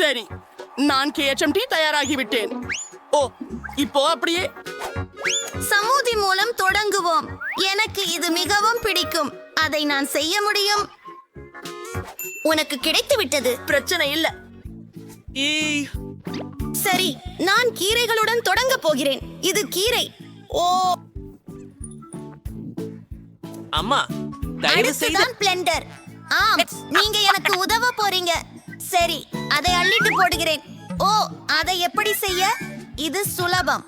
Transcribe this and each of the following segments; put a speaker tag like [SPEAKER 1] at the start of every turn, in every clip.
[SPEAKER 1] சரி, நான் KHMT தயாராகிவிட்டேன். ஓ, இப்போ அப்படியே
[SPEAKER 2] சமூதி மூலம் தொடங்குவோம். எனக்கு இது மிகவும் பிடிக்கும். அதை நான் செய்ய முடியும். உனக்கு கிடைத்து விட்டது.
[SPEAKER 1] பிரச்சனை இல்ல.
[SPEAKER 2] சரி, நான் கீரைகளுடன் தொடங்க போகிறேன். இது கீரை. ஓ,
[SPEAKER 3] அம்மா, தயவு செய்து
[SPEAKER 2] அடுத்துதான் பிளெண்டர். ஆம், நீங்க எனக்கு உதவ போறீங்க. சரி, அதை அள்ளிட்டு போடுகிறேன். ஓ, அதை எப்படி செய்ய? இது சுலபம்.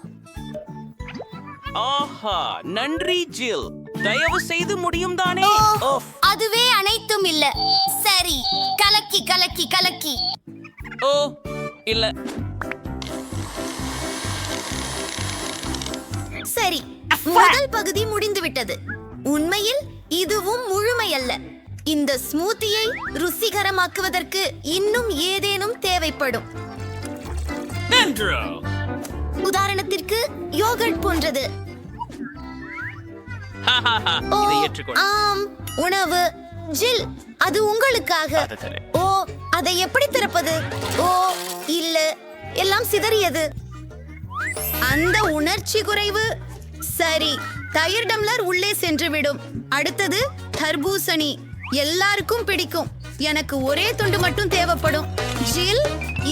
[SPEAKER 3] ஆஹா, நன்றி ஜில். தயவு செய்து முடியும் தானே?
[SPEAKER 2] ஓ,
[SPEAKER 3] ஓஃப்.
[SPEAKER 2] அதுவே அனைத்தும் இல்ல. சரி, கலக்கி கலக்கி கலக்கி.
[SPEAKER 3] ஓ, இல்ல.
[SPEAKER 2] சரி, முதல் பகுதி முடிந்துவிட்டது. உண்மையில் இதுவும் முழுமையல்ல. இந்த ஸ்மூத்தியை ருசிகரமாக்குவதற்கு இன்னும் ஏதேனும் தேவைப்படும்.
[SPEAKER 3] நன்று.
[SPEAKER 2] உதாரணத்திற்கு யோகர்ட் போன்றது. ஓ,
[SPEAKER 3] இதை ஏற்றுக்கொள்.
[SPEAKER 2] ஆம், உணவு. ஜில், அது உங்களுக்காக.
[SPEAKER 3] அதை தரேன்.
[SPEAKER 2] ஓ, அதை எப்படி திறப்பது? ஓ, இல்ல, எல்லாம் சிதறியது. அந்த உணர்ச்சி குறைவு. சரி, தயிர் டம்ளர் உள்ளே சென்று விடும். அடுத்தது தர்பூசணி. எல்லாருக்கும் பிடிக்கும். எனக்கு ஒரே துண்டு மட்டும் தேவைப்படும். ஜில்,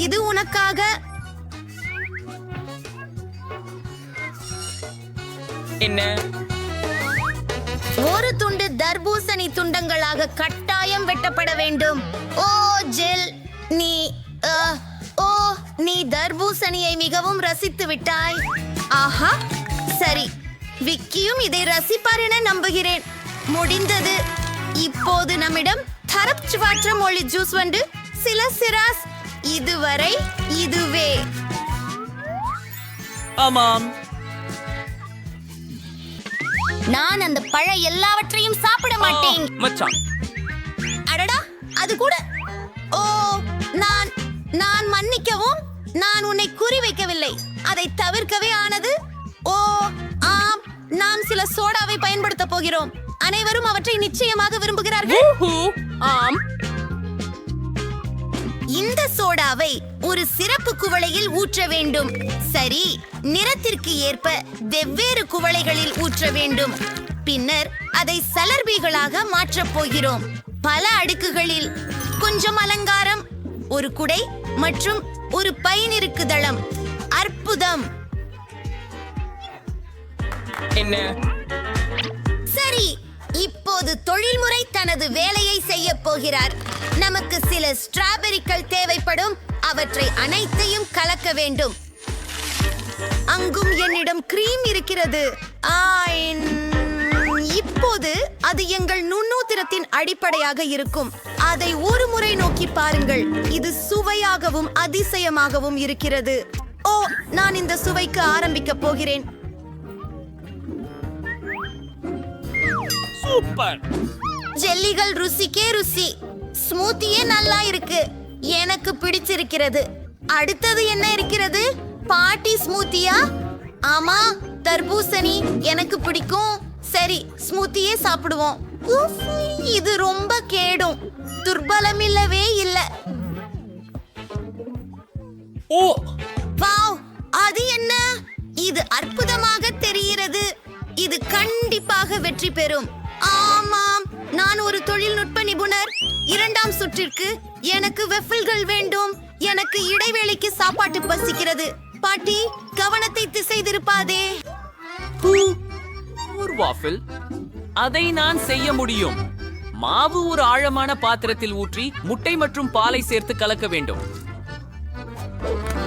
[SPEAKER 2] இது உனக்காக.
[SPEAKER 3] என்ன?
[SPEAKER 2] ஒரு துண்டு தர்பூசணி துண்டங்களாக கட்டாயம் வெட்டப்பட வேண்டும். ஓ ஜில், நீ நீ தர்பூசணியை மிகவும் ரசித்து விட்டாய். ஆஹா, சரி, விக்கியும் இதை ரசிப்பார் என நம்புகிறேன். முடிந்தது. இப்போது நம்மிடம் தரப்சுவாற்ற மொழி ஜூஸ் வந்து சில சிராஸ். இதுவரை இதுவே.
[SPEAKER 3] ஆமாம்.
[SPEAKER 2] நான் அந்த பழ எல்லாவற்றையும் சாப்பிட மாட்டேன்.
[SPEAKER 3] மச்சான்,
[SPEAKER 2] அடடா, அது கூட. ஓ, நான் மன்னிக்கவும். நான் உன்னை குறிவைக்கவில்லை. அதை தவிர்க்கவே ஆனது. ஓ, ஆம், நாம் சில சோடாவை பயன்படுத்த போகிறோம். அனைவரும் அவற்றை நிச்சயமாக விரும்புகிறார்கள்.
[SPEAKER 1] ஆம்,
[SPEAKER 2] இந்த சோடாவை ஒரு சிறப்பு குவளையில் ஊற்ற வேண்டும். சரி, நிறத்திற்கு ஏற்ப வெவ்வேறு குவளைகளில் ஊற்ற வேண்டும். பின்னர் அதை சலர்பிகளாக மாற்றப் போகிறோம். பல அடுக்குகளில். கொஞ்சம் அலங்காரம், ஒரு குடை மற்றும் ஒரு பைனிருக்கு தளம். அற்புதம்.
[SPEAKER 3] என்ன?
[SPEAKER 2] சரி, இப்போது தொழில்முறை தனது வேலையை செய்ய போகிறார். நமக்கு சில ஸ்ட்ராபெரிகள் தேவைப்படும். அவற்றை அனைத்தையும் கலக்க வேண்டும். அங்கும் என்னிடம் கிரீம் இருக்கிறது. இப்போது அது எங்கள் நுண்ணூத்திரத்தின் அடிப்படையாக இருக்கும். அதை ஒரு முறை நோக்கி பாருங்கள். இது சுவையாகவும் அதிசயமாகவும் இருக்கிறது. ஓ, நான் இந்த சுவைக்கு ஆரம்பிக்க போகிறேன்.
[SPEAKER 3] சூப்பர்.
[SPEAKER 2] ஜெல்லிகள் ருசிக்கே ருசி. ஸ்மூத்தியே நல்லா இருக்கு. எனக்கு பிடிச்சிருக்கிறது. அடுத்தது என்ன இருக்கிறது? பாட்டி ஸ்மூத்தியா? ஆமா, தர்பூசணி எனக்கு பிடிக்கும். சரி, ஸ்மூத்தியே சாப்பிடுவோம். உஃப், இது ரொம்ப கேடும். துர்பலமில்லவே இல்ல.
[SPEAKER 3] ஓ,
[SPEAKER 2] வாவ், அது என்ன? இது அற்புதமாக தெரிகிறது. இது கண்டிப்பாக வெற்றி பெறும். ஆமாம், நான் ஒரு தொழில்நுட்ப நிபுணர். இரண்டாம் சுற்றிற்கு எனக்கு வெஃபில்கள் வேண்டும். எனக்கு இடைவேளைக்கு சாப்பாட்டு பசிக்கிறது. பாட்டி, கவனத்தை திசை திருப்பாதே.
[SPEAKER 3] ஒரு வாஃபில். அதை நான் செய்ய முடியும். மாவு ஒரு ஆழமான பாத்திரத்தில் ஊற்றி முட்டை மற்றும் பாலை சேர்த்து கலக்க வேண்டும்.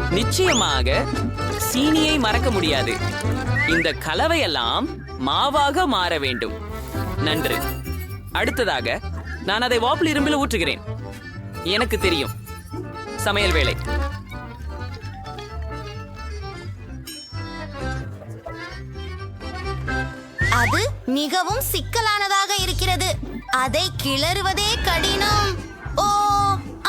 [SPEAKER 3] நிச்சயமாக சீனியை மறக்க முடியாது. இந்த கலவையெல்லாம் மாவாக மாற வேண்டும். நன்று. அடுத்ததாக நான் அதை வாஃபில் இரும்பில் ஊற்றுகிறேன். எனக்கு தெரியும், சமையல் வேலை.
[SPEAKER 2] அது மிகவும் சிக்கலானதாக இருக்கிறது. அதை கிளறுவதே கடினம். ஓ,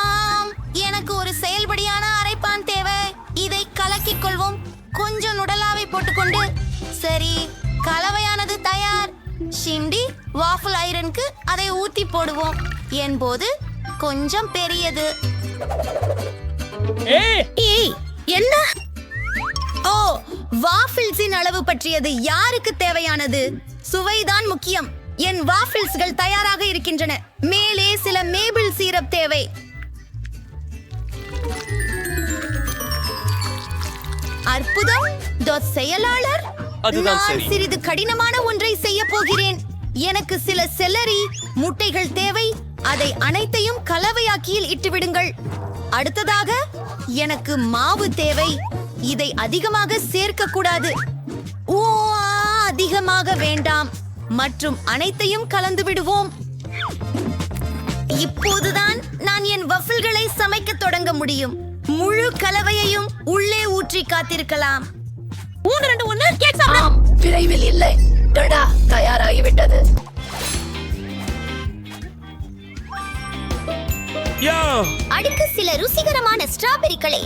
[SPEAKER 2] ஆம், எனக்கு ஒரு செயல்படியான அரைப்பான் தேவை. இதை கலக்கிக் கொள்வோம். கொஞ்சம் நுடலாவை போட்டுக்கொண்டு. சரி, கலவையானது தயார். ஷிண்டி, வாஃபிள் ஐரனுக்கு அதை ஊத்தி போடுவோம். என்பது கொஞ்சம் பெரியது. பற்றியது யாருக்கு தேவையானது? சுவைதான் முக்கியம். என் வாஃபிள்ஸ்கள் தயாராக இருக்கின்றன. மேலே சில மேபிள் சீரப் தேவை. அற்புதம். செயலாளர்,
[SPEAKER 3] அதுதான்
[SPEAKER 2] நான்
[SPEAKER 3] சரி.
[SPEAKER 2] சிறிது கடினமான ஒன்றை செய்ய போகிறேன். எனக்கு சில செல்லரி முட்டைகள் தேவை. அதை அனைத்தையும் கலவையாக்கியில் இட்டுவிடுங்கள். அடுத்ததாக எனக்கு மாவு தேவை. இதை அதிகமாக சேர்க்க கூடாது. ஓ, அதிகமாக வேண்டாம். மற்றும் அனைத்தையும் கலந்து விடுவோம். இப்போதுதான் நான் என் வஃபிள்களை சமைக்க தொடங்க முடியும். முழு கலவையையும் உள்ளே ஊற்றி காத்திருக்கலாம்.
[SPEAKER 1] 3, 2, 1 கேக் சாப்பிடு.
[SPEAKER 4] ஆம், விரைவில் இல்லை. டடா தயாராகிவிட்டது.
[SPEAKER 2] அடுத்து சில ருசிகரமான ஸ்ட்ராபெரிகளை.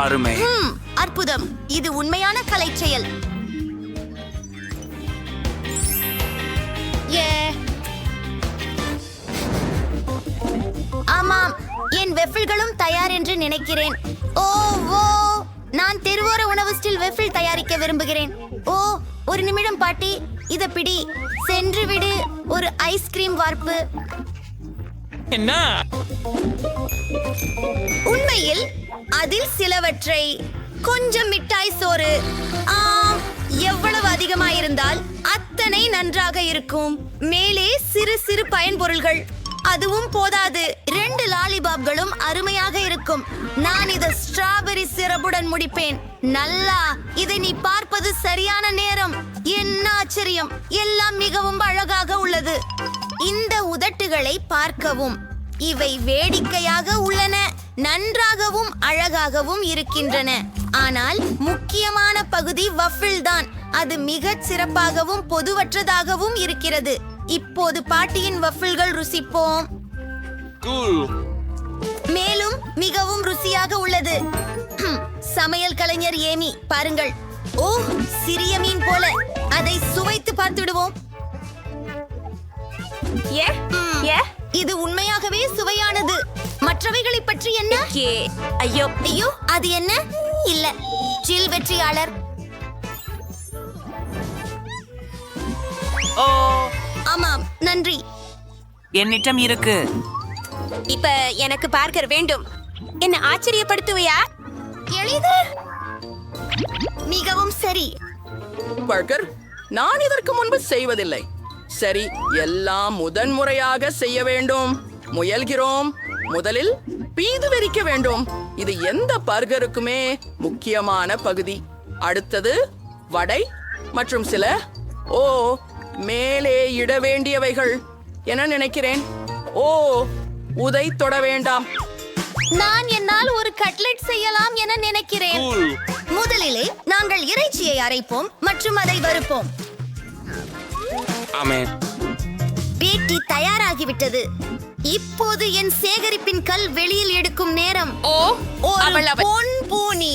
[SPEAKER 3] அருமை.
[SPEAKER 2] அற்புதம். இது உண்மையான கலை செயல். ஆமாம், என் வெஃபிள்களும் தயார் என்று நினைக்கிறேன். ஓ, நான் தெருவோர உணவு ஸ்டில் வெஃபிள் தயாரிக்க விரும்புகிறேன். ஓ, ஒரு நிமிடம் பாட்டி, இத பிடி. சென்று விடு. ஒரு ஐஸ்கிரீம் வார்ப்பு.
[SPEAKER 3] என்ன?
[SPEAKER 2] உண்மையில் அதில் சிலவற்றை கொஞ்சம் மிட்டாய் சோறு. ஆம், எவ்வளவு அதிகமாயிருந்தால் அத்தனை நன்றாக இருக்கும். மேலே சிறு சிறு பயன்பொருள்கள். அதுவும் போதாது. 2 லாலிபாப்களும் அருமையாக இருக்கும். நான் இதை ஸ்ட்ராபெரி சிரப்புடன் முடிப்பேன். நல்லா, இதை நீ பார்ப்பது சரியான நேரம். என்ன ஆச்சரியம்! எல்லாம் மிகவும் அழகாக உள்ளது. இந்த உதட்டுகளை பார்க்கவும். இவை வேடிக்கையாக உள்ளன. நன்றாகவும் அழகாகவும் இருக்கின்றன. ஆனால் முக்கியமான பகுதி வஃபிள் தான். அது மிகச் சிறப்பாகவும் பொதுவற்றதாகவும் இருக்கிறது. இப்போது பாட்டியின் வஃபிள்கள் ருசிப்போம். மேலும் மிகவும் ருசியாக உள்ளது. சமையல் கலைஞர் ஏமி, பாருங்கள். ஓ, சிறிய மீன் போல. அதை சுவைத்து பார்த்து விடுவோம். இது உண்மையாகவே சுவையானது. மற்றவைகளை பற்றி என்ன? ஐயோ, அது என்ன? இல்ல, ஜில் வெற்றியாளர். ஆமாம், நன்றி.
[SPEAKER 3] என்னிடம் இருக்கு.
[SPEAKER 2] இப்ப எனக்கு பார்க்கர் வேண்டும். என்ன ஆச்சரியப்படுத்துவையா? எளிது. மிகவும் சரி.
[SPEAKER 1] பர்கர், நான் இதற்கு முன்பு செய்வதில்லை. சரி, எல்லாம் முதன்முறையாக செய்ய வேண்டும். முயல்கிறோம். முதலில் பீது வெறிக்க வேண்டும். இது எந்த பர்கருக்குமே முக்கியமான பகுதி. அடுத்தது வடை மற்றும் சில மேலே இட வேண்டியவைகள் என நினைக்கிறேன். உதை தொட வேண்டாம்.
[SPEAKER 2] நான் என்னால் ஒரு கட்லெட் செய்யலாம் என நினைக்கிறேன். முதலிலே நாங்கள் இறைச்சியை அரைப்போம் மற்றும் அதை வறுப்போம். பேட்டி தயாராகிவிட்டது. இப்போது என் சேகரிப்பின் கல் வெளியில் எடுக்கும் நேரம். ஒரு பொன் பூனி.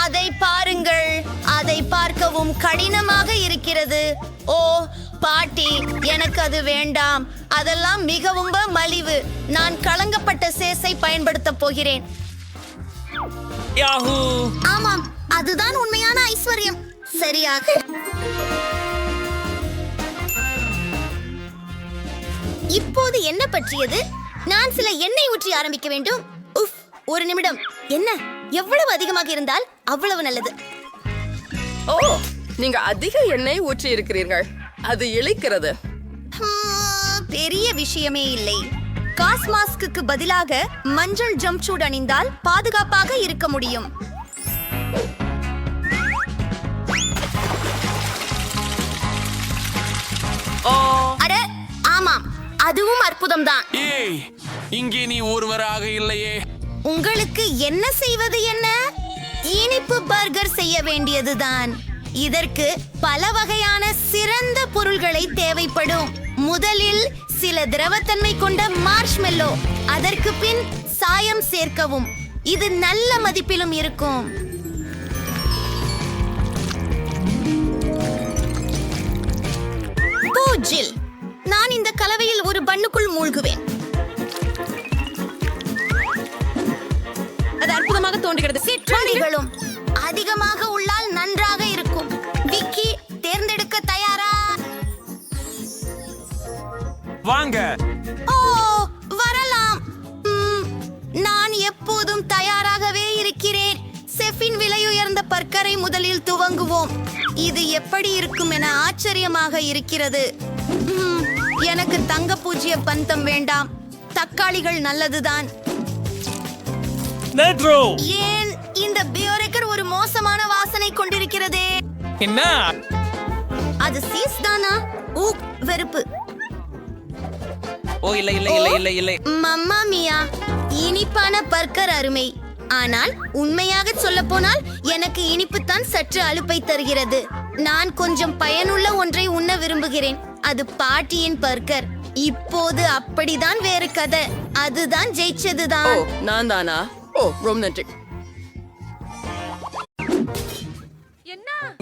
[SPEAKER 2] அதை பாருங்கள். அதை பார்க்கவும் கடினமாக இருக்கிறது. ஓ பாட்டி, எனக்கு அது வேண்டாம். அதெல்லாம் மிகவும் மலிவு. நான் கலங்கப்பட்ட சேஸை பயன்படுத்தப் போகிறேன். ஆமாம், அதுதான் உண்மையான ஐஸ்வர்யம். சரியாக. இப்போது என்ன பற்றியது? நான் சில எண்ணெய் ஊற்றி ஆரம்பிக்க வேண்டும். உஃப், ஒரு நிமிடம். என்ன? எவ்வளவு அதிகமாக இருந்தால் அவ்வளவு நல்லது.
[SPEAKER 1] நீங்க அதிக எண்ணெய் ஊற்றி இருக்கிறீர்கள். அது இழிக்கிறது.
[SPEAKER 2] பெரிய விஷயமே இல்லை. காஸ் மாஸ்க்கு பதிலாக மஞ்சள் ஜம்ப் சூட் அணிந்தால் பாதுகாப்பாக இருக்க முடியும். அட, ஆமாம், அதுவும் அற்புதம்தான்.
[SPEAKER 5] இங்கே நீ ஒருவராக இல்லையே.
[SPEAKER 2] உங்களுக்கு என்ன செய்வது? என்ன இனிப்பு பர்கர் செய்ய வேண்டியதுதான். இதற்கு பல வகையான சிறந்த பொருள்களை தேவைப்படும். முதலில் சில திரவத்தன்மை கொண்ட மார்ஷ்மெல்லோ, அதற்கு பின் சாயம் சேர்க்கவும். இது நல்ல மதிப்பிலும் இருக்கும். பூஜில், நான் இந்த கலவையில் ஒரு பண்ணுக்குள் மூழ்குவேன்.
[SPEAKER 1] அது அற்புதமாக தோன்றுகிறது.
[SPEAKER 2] சிற்றுண்டிகளும் அதிகமாக உள்ளால் நன்றாக இருக்கும். விக்கி, தேர்ந்தெடுக்க தயாரா?
[SPEAKER 5] வாங்க.
[SPEAKER 2] ஓ, வரலாம். நான் எப்போதும் தயாராகவே இருக்கிறேன். செஃபின் விலையுயர்ந்த பர்கரை முதலில் துவங்குவோம். இது எப்படி இருக்கும் என ஆச்சரியமாக இருக்கிறது. எனக்கு தங்க பூஜ்ய பந்தம் வேண்டாம். தக்காளிகள் நல்லதுதான். ஏன் இந்த பியோரெக்கர் ஒரு மோசமான வாசனை கொண்டிருக்கிறதே?
[SPEAKER 3] என்ன?
[SPEAKER 2] அது சீஸ் தானா? வெறுப்பு.
[SPEAKER 3] ஓ, இல்லை இல்லை இல்லை இல்லை இல்லை.
[SPEAKER 2] மம்மா மியா, இனிப்பான பர்கர் அருமை. ஆனால் உண்மையாக சொல்ல போனால் எனக்கு இனிப்புத்தான் சற்று அலுப்பை தருகிறது. நான் கொஞ்சம் பயனுள்ள ஒன்றை உண்ண விரும்புகிறேன். அது பாட்டியின் பர்கர். இப்போது அப்படிதான் வேறு கதை. அதுதான் ஜெயிச்சதுதான்.
[SPEAKER 1] நான் தானா? ரொம்ப நன்றி.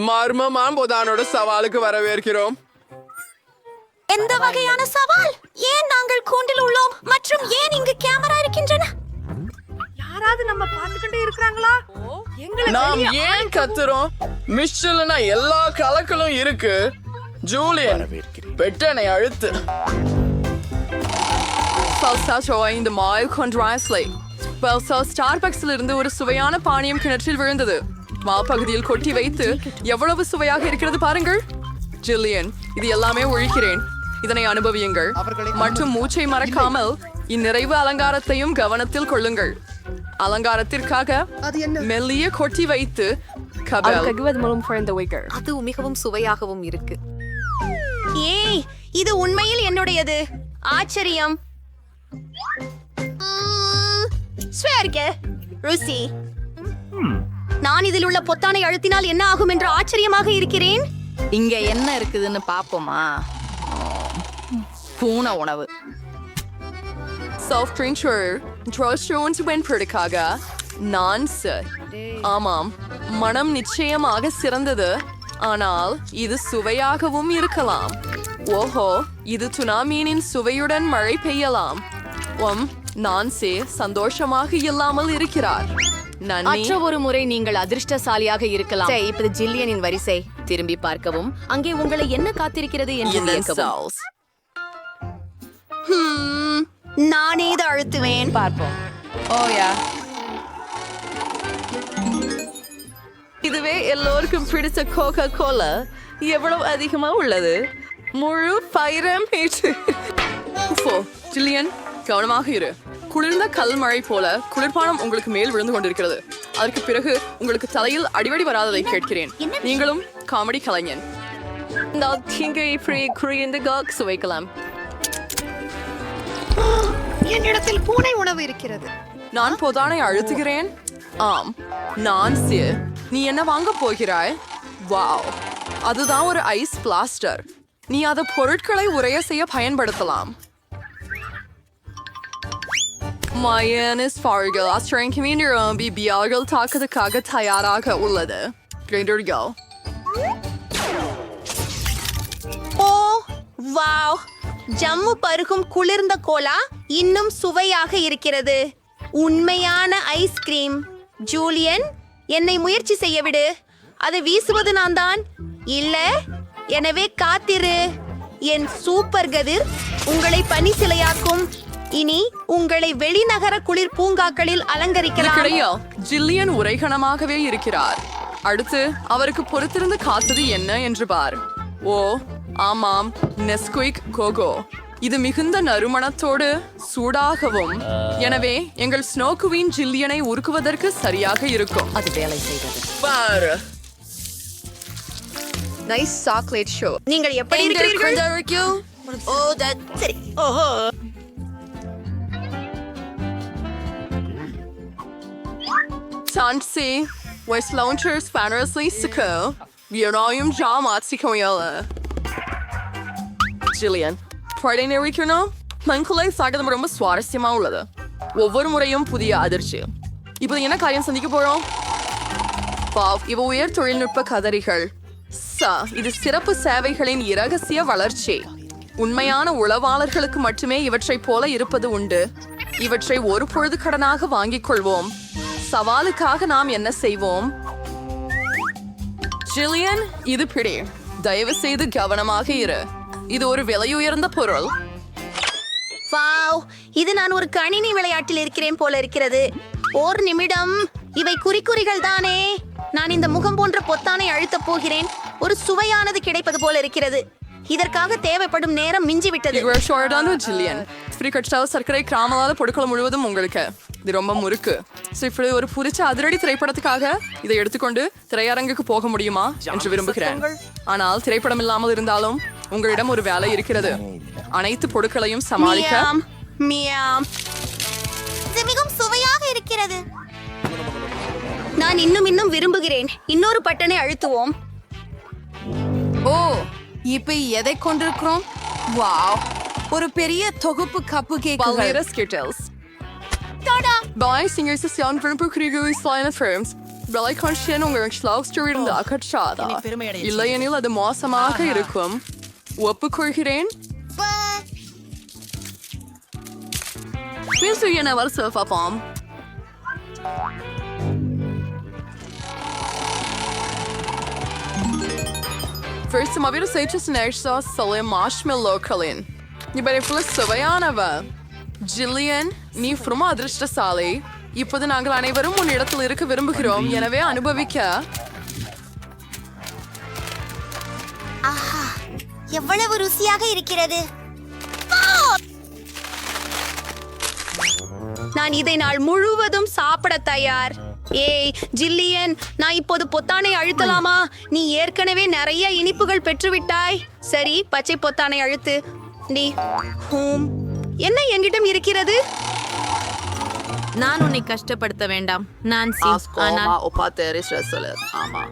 [SPEAKER 1] மர்மமாம் போதானோட சவாலுக்கு வரவேற்கிறோம்.
[SPEAKER 2] எந்த வகையான சவால்? ஏன் நாங்கள் கூண்டில் உள்ளோம் மற்றும் ஏன் இங்கு கேமரா இருக்கின்றன?
[SPEAKER 6] யாராவது நம்ம பார்த்துக்கிட்டே இருக்காங்களா?
[SPEAKER 1] நாம் ஏன் கத்துறோம்? மிஷல்னா எல்லா கலக்களும் இருக்கு. ஜூலியன், பெட்டனை அழுத்து. இந்த மாயில் கொன்றாஸ்லை ஸ்டார்பக்ஸ்ல இருந்து ஒரு சுவையான பானியம் கிணற்றில் விழுந்தது. மாப்பகுதியில் கொட்டி வைத்து எவ்வளவு சுவையாக இருக்கிறது பாருங்கள். ஜில்லியன், இது எல்லாமே ஒழிக்கிறேன். இதனை அனுபவியுங்கள் மற்றும் மூச்சை மறக்காமல் இந்நிறைவு அலங்காரத்தையும் கவனத்தில் கொள்ளுங்கள். அலங்காரத்திற்காக மெல்லிய கொட்டி வைத்து
[SPEAKER 6] அது மிகவும் சுவையாகவும் இருக்கு.
[SPEAKER 2] ஏய், இது உண்மையில் என்னுடையது. ஆச்சரியம். ருசி. நான் இதில் உள்ள பொத்தானை அழுத்தினால் என்ன ஆகும் என்று ஆச்சரியமாக இருக்கிறேன்.
[SPEAKER 6] இங்க என்ன இருக்குதுன்னு பாப்போமா? பூனை உணவு.
[SPEAKER 1] சாஃப்ட் ட்ரிங்க் வெண்படுக்காக நான் சார். ஆமாம், மனம் நிச்சயமாக சிறந்தது. ஆனால் இது சுவையாகவும் இருக்கலாம். ஓஹோ, இது துனா மீனின் சுவையுடன் மழை பெய்யலாம். நான்சே சந்தோஷமாக இல்லாமல் இருக்கிறார்.
[SPEAKER 6] மற்ற ஒரு முறை நீங்கள் அதிர்ஷ்டசாலியாக இருக்கலாம். இப்போது ஜில்லியனின் வரிசை திரும்பி பார்க்கவும். அங்கே உங்களை என்ன காத்திருக்கிறது என்று வியக்கவும்.
[SPEAKER 2] நானே இதை அழுத்துவேன்.
[SPEAKER 6] பார்ப்போம்.
[SPEAKER 1] இதுவே எல்லோருக்கும் பிடிச்ச கோகா கோலா எவ்வளவு அதிகமா உள்ளது. முழு 5 ஜில்லியன், கவனமாக இரு. குளிர்ந்த கல் மழை போல குளிர்பானம் உங்களுக்கு மேல் விழுந்து கொண்டிருக்கிறது. அதற்கு பிறகு உங்களுக்கு தலையில் அடிவடி வராததை கேட்கிறேன். நீங்களும் காமெடி கலைஞன். சுவைக்கலாம்.
[SPEAKER 6] என்னிடத்தில் பூனை உணவு இருக்கிறது.
[SPEAKER 1] நான் பொதானை அழுத்துகிறேன். ஆம், நான் நீ என்ன வாங்க போகிறாய்? வாவ், அதுதான் ஒரு ஐஸ் பிளாஸ்டர். நீ அதை பொருட்களை உறைய செய்ய பயன்படுத்தலாம். மயனஸ் ஃபார்கள் ஆஸ்திரேலியன் நிரம்பி பியார்கள் தாக்குதலுக்காக தயாராக உள்ளது. கிரைண்டர்கள்.
[SPEAKER 2] ஓ வாவ், ஜம்மு பருகும் குளிர்ந்த கோலா இன்னும் சுவையாக இருக்கிறது. உண்மையான ஐஸ்கிரீம். ஜூலியன், என்னை முயற்சி செய்ய விடு. அதை வீசுவது நான் தான். இல்ல, எனவே காத்திரு. என் சூப்பர் கதிர் உங்களை பனி சிலையாக்கும். இனி உங்களை வெளிநகர குளிர் பூங்காக்களில் அலங்கரிக்கலாம்.
[SPEAKER 1] ஜில்லியன் உரைகணமாகவே இருக்கிறார். அடுத்து அவருக்கு பொறுத்திருந்து காத்தது என்ன என்று பார். ஓ ஆமாம், நெஸ்குயிக் கோகோ. இது மிகுந்த நறுமணத்தோடு சூடாகவும், எனவே எங்கள் ஸ்னோ குவீன் ஜில்லியனை உருக்குவதற்கு சரியாக இருக்கும்.
[SPEAKER 6] அது வேலை செய்தது.
[SPEAKER 1] பாரு,
[SPEAKER 6] நைஸ் சாக்லேட் ஷோ.
[SPEAKER 2] நீங்கள் எப்படி இருக்கிறீர்கள்? ஓ சரி. ஓஹோ,
[SPEAKER 1] Tansi, West Launchers Fantasy Siko, Vionaum Jamatsikoyala. Jillian, Friday Nerikino, Mankule Saga ரொம்ப சுவாரஸ்யமா உள்ளது. ஒவ்வொரு முறையும் புதிய அதிர்ச்சி. இப்போ என்ன காரியம் சந்திக்க போறோம்? இவ உயர் தொழில்நுட்ப கதறிகள். இது சிறப்பு சேவைகளின் இரகசிய வளர்ச்சி. உண்மையான உளவாளர்களுக்கு மட்டுமே இவற்றை போல இருப்பது உண்டு. இவற்றை ஒரு பொழுது கடனாக வாங்கிக் கொள்வோம். சவாலுக்காக நாம் என்ன செய்வோம்? ஜில்லியன், இது பிடி. தயவு செய்து கவனமாக இரு. இது ஒரு விலையுயர்ந்த பொருள்.
[SPEAKER 2] வாவ், இது நான் ஒரு கணினி விளையாட்டில் இருக்கிறேன் போல இருக்கிறது. ஒரு நிமிடம், இவை குறிக்குறிகள் தானே? நான் இந்த முகம் போன்ற பொத்தானை அழுத்தப் போகிறேன். ஒரு சுவையானது கிடைப்பது போல இருக்கிறது. இதற்காக தேவைப்படும் நேரம் மிஞ்சிவிட்டது.
[SPEAKER 1] ஜில்லியன், சர்க்கரை கிராமலால பொருட்கள் முழுவதும் உங்களுக்கு. இது ரொம்ப முறுக்கு. இப்படி ஒரு புரிச்ச அதிரடி திரைப்படத்துக்காக இதை எடுத்துக்கொண்டு திரையரங்குக்கு போக முடியுமா என்று விரும்புகிறேன். ஆனால் திரைப்படம் இல்லாமல் இருந்தாலும் உங்களிடம் ஒரு வேலை இருக்கிறது. அனைத்து பொருட்களையும் சமாளிக்க.
[SPEAKER 2] மியாம், மியாம். இது மிகவும் சுவையாக இருக்கிறது. நான் இன்னும் விரும்புகிறேன். இன்னொரு பட்டனை அழுத்துவோம்.
[SPEAKER 1] ஓ, இப்ப எதை கொண்டிருக்கிறோம்? வாவ், ஒரு பெரிய தொகுப்பு கப்பு கேக்குகள். ஸ்கிட்டல்ஸ். Bei Singersation விரும்புகிறீர்கள் Silent Films. Belai Conscient உங்களுக்கு Schlauchstory இருந்து அகற்றாதா? இல்லையெனில் அது மோசமாக இருக்கும். ஒப்புக்கொள்கிறேன். Willst du hier eine Surferform? First mal wieder seht ihr zunächst aus Salim Marshmallow-Kalin. Ich bin voll சுவையானவ. ஜில்லியன், நீ ரொம்ப அதிர்ஷ்டசாலி. இப்போது நாங்கள் அனைவரும் உன் இடத்தில் இருக்க விரும்புகிறோம். எனவே அனுபவிக்க.
[SPEAKER 2] ஆஹா, எவ்வளவு ருசியாக இருக்கிறது. நான் இதை நாள் முழுவதும் சாப்பிட தயார். ஏய் ஜில்லியன், நான் இப்போது பொத்தானை அழுத்தலாமா? நீ ஏற்கனவே நிறைய இனிப்புகள் பெற்றுவிட்டாய். சரி, பச்சை பொத்தானை அழுத்து. நீ என்ன என்கிட்டம் இருக்கிறது?
[SPEAKER 6] நான் உன்னை கஷ்டப்படுத்த வேண்டாம் நான்சி.
[SPEAKER 1] ஆமா.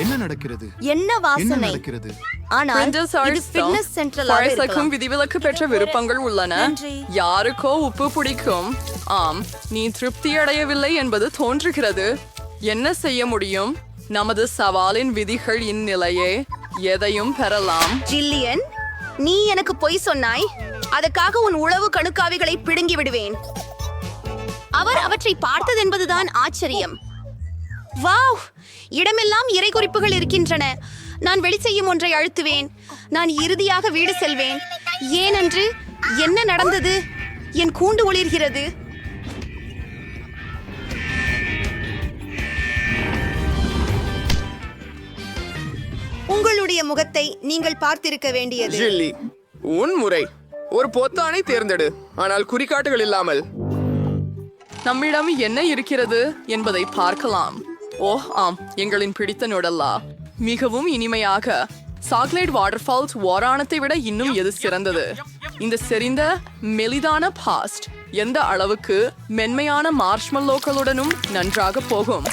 [SPEAKER 7] என்ன நடக்கிறது?
[SPEAKER 2] என்ன வாசனை?
[SPEAKER 7] நடக்கிறது?
[SPEAKER 2] ஆனால் இது ஃபிட்னஸ் சென்டராக இருக்கலாம்.
[SPEAKER 1] விதிவிலக்கு பெற்ற விருப்பங்கள் உள்ளன. யாருக்கோ உப்பு பிடிக்கும். ஆம், நீ திருப்தி அடையவில்லை என்பது தோன்றுகிறது. என்ன செய்ய முடியும்? நமது சவாலின் விதிகள் இந்நிலையே. எதையும் பெறலாம்.
[SPEAKER 2] ஜில்லியன், நீ எனக்கு பொய் சொன்னாய். அதற்காக உன் உளவு கணுக்காவிகளை பிடுங்கி விடுவேன். அவர் அவற்றை பார்த்தது என்பதுதான் ஆச்சரியம். வாவ், இடமெல்லாம் இறை குறிப்புகள் இருக்கின்றன. நான் வெளி செய்யும் ஒன்றை அழுத்துவேன். நான் இறுதியாக வீடு செல்வேன். ஏனென்று என்ன நடந்தது? என் கூண்டு ஒளிர்கிறது. உங்களுடைய முகத்தை நீங்கள் பார்த்திருக்க வேண்டியது.
[SPEAKER 8] ஜில்லி, உன் முறை. ஒரு பொத்தானை தேர்ந்தெடு, ஆனால் குறிகாட்டுகள் இல்லாமல்.
[SPEAKER 1] நம்மிடம் என்ன இருக்கிறது என்பதை பார்க்கலாம். ஓ ஆம், எங்களின் பிடித்த நொடல்லா. மிகவும் இனிமையாக. சாக்லேட் வாட்டர்ஃபால்ஸ் ஓராணத்தை விட இன்னும் எது சிறந்தது? இந்த செறிந்த மெலிதான பாஸ்ட் எந்த அளவுக்கு மென்மையான மார்ஷ்மல்லோக்களுடனும் நன்றாக போகும்.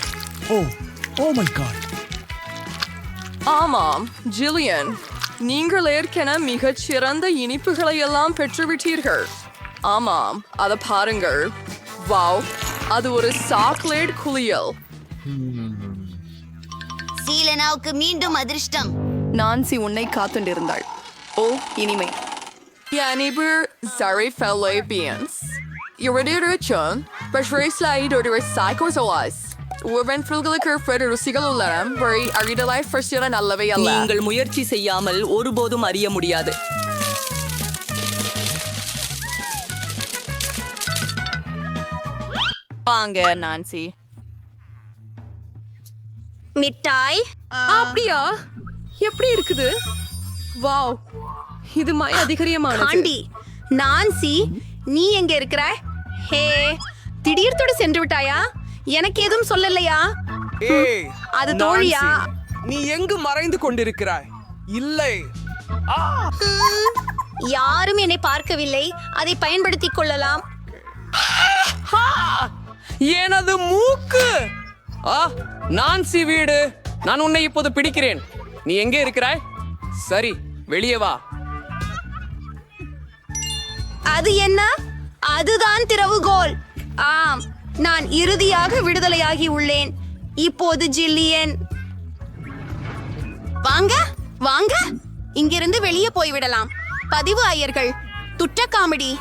[SPEAKER 1] ஆமாம் ஜில்லியன், நீங்கள் ஏற்கனவே மிகச் சிறந்த இனிப்புகளை எல்லாம் பெற்றுவிட்டீர்கள். ஆமாம், அதை பாருங்கள். வாவ், அது ஒரு சாக்லேட் குளியல்.
[SPEAKER 2] சீலனாவுக்கு மீண்டும் அதிர்ஷ்டம்.
[SPEAKER 1] நான்சி உன்னை காத்துண்டிருந்தாள். ஓ இனிமை. Janiber Zarifelle Beans. Irradiation, Bashraslide or the Psychozoas. உவென்ஃபில்களுக்கு ருசிகள் உள்ளன. வழி அறிதலாய் ஃபர்ஸ்ட் நல்லவை அல்ல.
[SPEAKER 3] நீங்கள் முயற்சி செய்யாமல் ஒருபோதும் அறிய முடியாது.
[SPEAKER 1] வாங்க நான்சி.
[SPEAKER 2] மிட்டாய்.
[SPEAKER 1] அப்படியா? எப்படி இருக்குது? வாவ், இது அதிகரியமானது.
[SPEAKER 2] ஆண்டி, நான்சி, நீ எங்க இருக்கிறாய்? ஹே, திடீர்த்தோடு சென்று விட்டாயா? எனக்கு எதுவும் சொல்லலையா?
[SPEAKER 5] ஏய்,
[SPEAKER 2] அது தோழியா?
[SPEAKER 5] நீ எங்கு மறைந்து கொண்டிருக்கிறாய்? இல்லை.
[SPEAKER 2] யாரும் என்னை பார்க்கவில்லை. அதை பயன்படுத்திக் கொள்ளலாம்.
[SPEAKER 3] எனது மூக்கு. நான்சி வீடு. நான் உன்னை இப்போது பிடிக்கிறேன். நீ எங்கே இருக்கிறாய்? சரி, வெளியே வா.
[SPEAKER 2] அது என்ன? அதுதான் திறவுகோல். ஆம், நான் இறுதியாக விடுதலையாகி உள்ளேன். இப்போது ஜில்லியன், வாங்க வாங்க, இங்கிருந்து வெளியே போய்விடலாம். பதிவு ஐயர்கள், துட்ட காமெடி.